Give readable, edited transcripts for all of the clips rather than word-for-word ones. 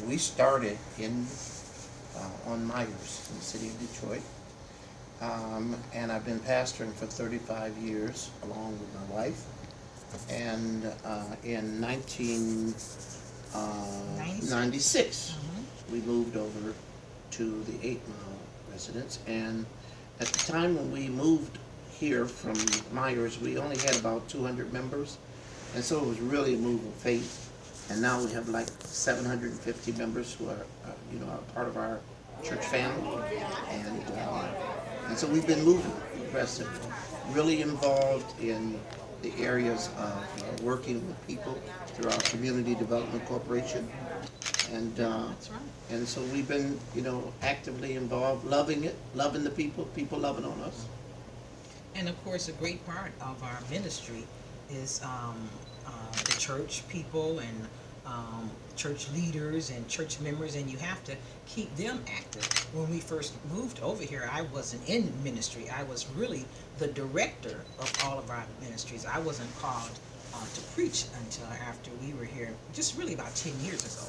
We started in on Myers in the city of Detroit, and I've been pastoring for 35 years along with my wife. And in 1996, we moved over to the 8 Mile residence. And at the time when we moved here from Myers, we only had about 200 members, and so it was really a move of faith. And now we have like 750 members who are, are part of our church family, and so we've been moving progressively, really involved in the areas of working with people through our Community Development Corporation, and so we've been, actively involved, loving it, loving the people loving on us. And of course, a great part of our ministry is the church people and church leaders and church members, and you have to keep them active. When we first moved over here, I wasn't in ministry. I was really the director of all of our ministries. I wasn't called to preach until after we were here, just really about 10 years ago.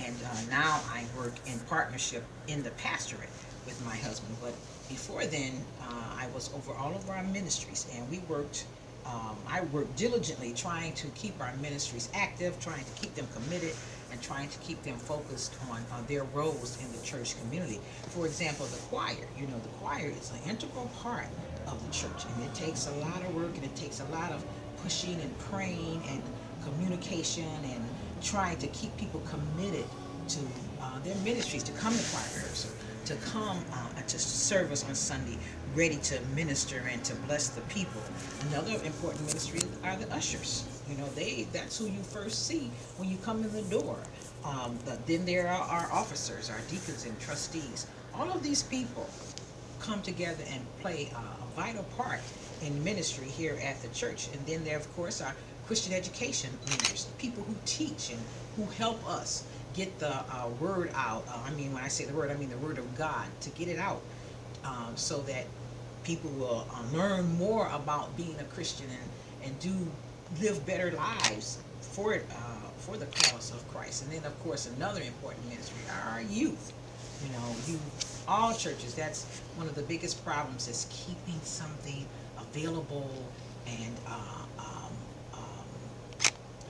And now I work in partnership in the pastorate with my husband. But before then, I was over all of our ministries, and we worked I work diligently trying to keep our ministries active, trying to keep them committed, and trying to keep them focused on their roles in the church community. For example, the choir. The choir is an integral part of the church, and it takes a lot of work, and it takes a lot of pushing and praying and communication and trying to keep people committed to their ministries, to come to choir rehearsal, to come to service on Sunday, ready to minister and to bless the people. Another important ministry are the ushers. That's who you first see when you come in the door. Then there are our officers, our deacons and trustees. All of these people come together and play a vital part in ministry here at the church. And then there, of course, are Christian education leaders, people who teach and who help us get the word out. When I say the word, I mean the word of God, to get it out so that people will learn more about being a Christian and do live better lives for the cause of Christ. And then, of course, another important ministry are our youth. All churches, that's one of the biggest problems, is keeping something available and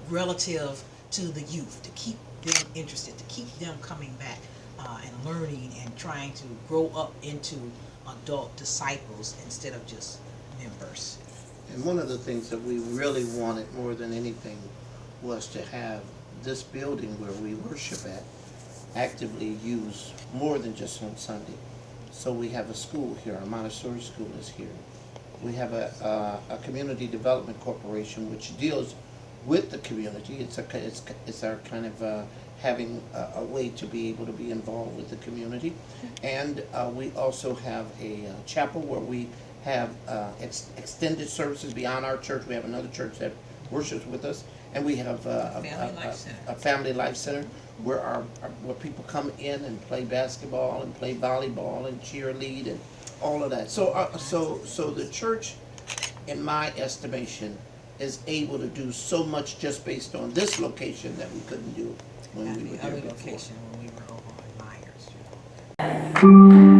relative to the youth, to keep them interested, to keep them coming back and learning and trying to grow up into adult disciples instead of just members. And one of the things that we really wanted more than anything was to have this building where we worship at actively used more than just on Sunday. So we have a school here, our Montessori school is here. We have a Community Development Corporation which deals with the community. It's our kind of having a way to be able to be involved with the community. And we also have a chapel where we have extended services beyond our church. We have another church that worships with us, and we have a family life center where where people come in and play basketball and play volleyball and cheerlead and all of that. So the church, in my estimation, is able to do so much just based on this location that we couldn't do when we were there before. Location when we were over on Myers.